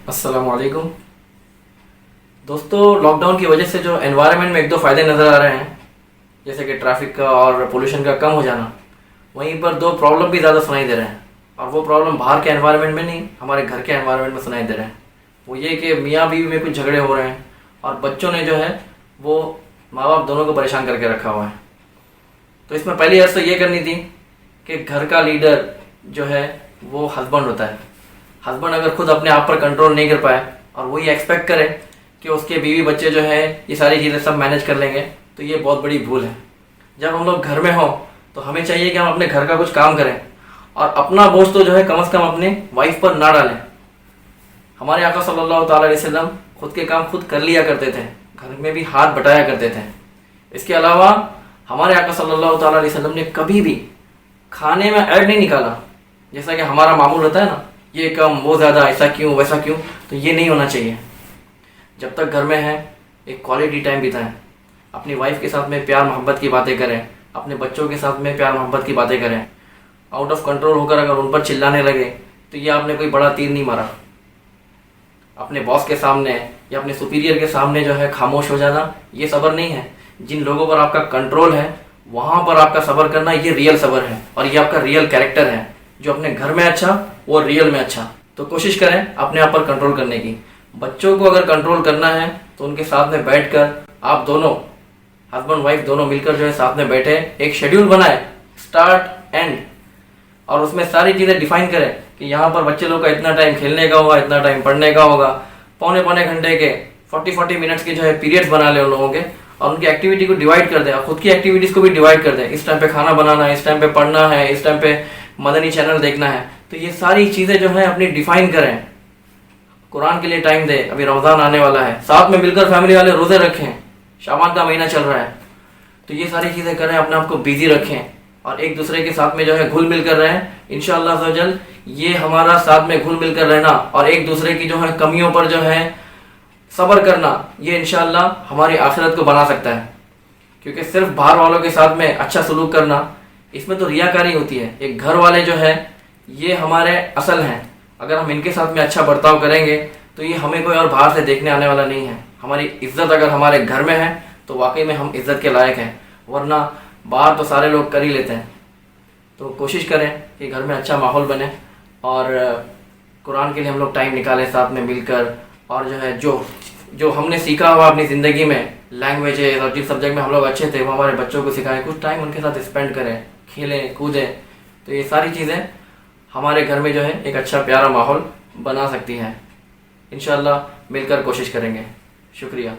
السلام علیکم دوستو، لاک ڈاؤن کی وجہ سے جو انوائرمنٹ میں ایک دو فائدے نظر آ رہے ہیں، جیسے کہ ٹریفک کا اور پولوشن کا کم ہو جانا، وہیں پر دو پرابلم بھی زیادہ سنائی دے رہے ہیں، اور وہ پرابلم باہر کے انوائرمنٹ میں نہیں، ہمارے گھر کے انوائرمنٹ میں سنائی دے رہے ہیں۔ وہ یہ کہ میاں بیوی میں کچھ جھگڑے ہو رہے ہیں، اور بچوں نے جو ہے وہ ماں باپ دونوں کو پریشان کر کے رکھا ہوا ہے۔ تو اس میں پہلی عرض تو یہ کرنی تھی کہ گھر کا لیڈر جو ہے وہ ہسبینڈ ہوتا ہے۔ ہسبینڈ اگر خود اپنے آپ پر کنٹرول نہیں کر پائے اور وہی ایکسپیکٹ کرے کہ اس کے بیوی بچے جو ہے یہ ساری چیزیں سب مینیج کر لیں گے، تو یہ بہت بڑی بھول ہے۔ جب ہم لوگ گھر میں ہوں تو ہمیں چاہیے کہ ہم اپنے گھر کا کچھ کام کریں، اور اپنا بوجھ تو جو ہے کم از کم اپنے وائف پر نہ ڈالیں۔ ہمارے آقا صلی اللہ تعالیٰ علیہ وسلم خود کے کام خود کر لیا کرتے تھے، گھر میں بھی ہاتھ بٹایا کرتے تھے۔ اس کے علاوہ ہمارے آقا صلی اللہ تعالیٰ علیہ وسلم نے کبھی بھی کھانے میں ایڈ نہیں نکالا، جیسا کہ ہمارا معمول ہوتا ہے نا، یہ کم وہ زیادہ، ایسا کیوں ویسا کیوں، تو یہ نہیں ہونا چاہیے۔ جب تک گھر میں ہیں ایک کوالٹی ٹائم بتائیں، اپنی وائف کے ساتھ میں پیار محبت کی باتیں کریں، اپنے بچوں کے ساتھ میں پیار محبت کی باتیں کریں۔ آؤٹ آف کنٹرول ہو کر اگر ان پر چلانے لگے تو یہ آپ نے کوئی بڑا تیر نہیں مارا۔ اپنے باس کے سامنے یا اپنے سپیریئر کے سامنے جو ہے خاموش ہو جانا، یہ صبر نہیں ہے۔ جن لوگوں پر آپ کا کنٹرول ہے وہاں پر آپ کا صبر کرنا، یہ ریئل صبر ہے، اور یہ آپ کا ریئل کیریکٹر ہے۔ جو اپنے گھر میں اچھا وہ ریئل میں اچھا۔ تو کوشش کریں اپنے آپ پر کنٹرول کرنے کی۔ بچوں کو اگر کنٹرول کرنا ہے تو ان کے ساتھ میں بیٹھ کر آپ دونوں ہسبینڈ وائف دونوں مل کر جو ہے ساتھ میں بیٹھے، ایک شیڈیول بنائے، اسٹارٹ اینڈ، اور اس میں ساری چیزیں ڈیفائن کریں کہ یہاں پر بچے لوگ کا اتنا ٹائم کھیلنے کا ہوگا، اتنا ٹائم پڑھنے کا ہوگا، پونے گھنٹے کے 40 منٹس کے جو ہے پیریڈز بنا لیں ان لوگوں کے، اور ان کی ایکٹیویٹی کو ڈیوائڈ کر دیں، اور خود کی ایکٹیویٹیز کو بھی ڈیوائڈ کر دیں۔ اس ٹائم پہ کھانا بنانا ہے، اس ٹائم پہ پڑھنا ہے، اس ٹائم پہ مدنی چینل دیکھنا ہے۔ تو یہ ساری چیزیں جو ہیں اپنی ڈیفائن کریں۔ قرآن کے لیے ٹائم دیں، ابھی رمضان آنے والا ہے، ساتھ میں مل کر فیملی والے روزے رکھیں، شعبان کا مہینہ چل رہا ہے، تو یہ ساری چیزیں کریں، اپنے آپ کو بیزی رکھیں، اور ایک دوسرے کے ساتھ میں جو ہے گھل مل کر رہیں۔ انشاءاللہ عز و جل یہ ہمارا ساتھ میں گھل مل کر رہنا اور ایک دوسرے کی جو ہے کمیوں پر جو ہے صبر کرنا، یہ انشاءاللہ ہماری آخرت کو بنا سکتا ہے۔ کیونکہ صرف باہر والوں کے ساتھ میں اچھا سلوک کرنا، اس میں تو ریاکاری ہوتی ہے۔ ایک گھر والے جو ہے یہ ہمارے اصل ہیں، اگر ہم ان کے ساتھ میں اچھا برتاؤ کریں گے تو یہ ہمیں کوئی اور باہر سے دیکھنے آنے والا نہیں ہے۔ ہماری عزت اگر ہمارے گھر میں ہے تو واقعی میں ہم عزت کے لائق ہیں، ورنہ باہر تو سارے لوگ کر ہی لیتے ہیں۔ تو کوشش کریں کہ گھر میں اچھا ماحول بنے، اور قرآن کے لیے ہم لوگ ٹائم نکالیں ساتھ میں مل کر، اور جو ہے جو ہم نے سیکھا ہوا اپنی زندگی میں لینگویجز، اور جس سبجیکٹ میں ہم لوگ اچھے تھے وہ ہمارے بچوں کو سکھائیں، کچھ ٹائم ان کے ساتھ اسپینڈ کریں، کھیلیں کودیں۔ تو یہ ساری چیزیں ہمارے گھر میں جو ہے ایک اچھا پیارا ماحول بنا سکتی ہیں۔ انشاءاللہ مل کر کوشش کریں گے۔ شکریہ۔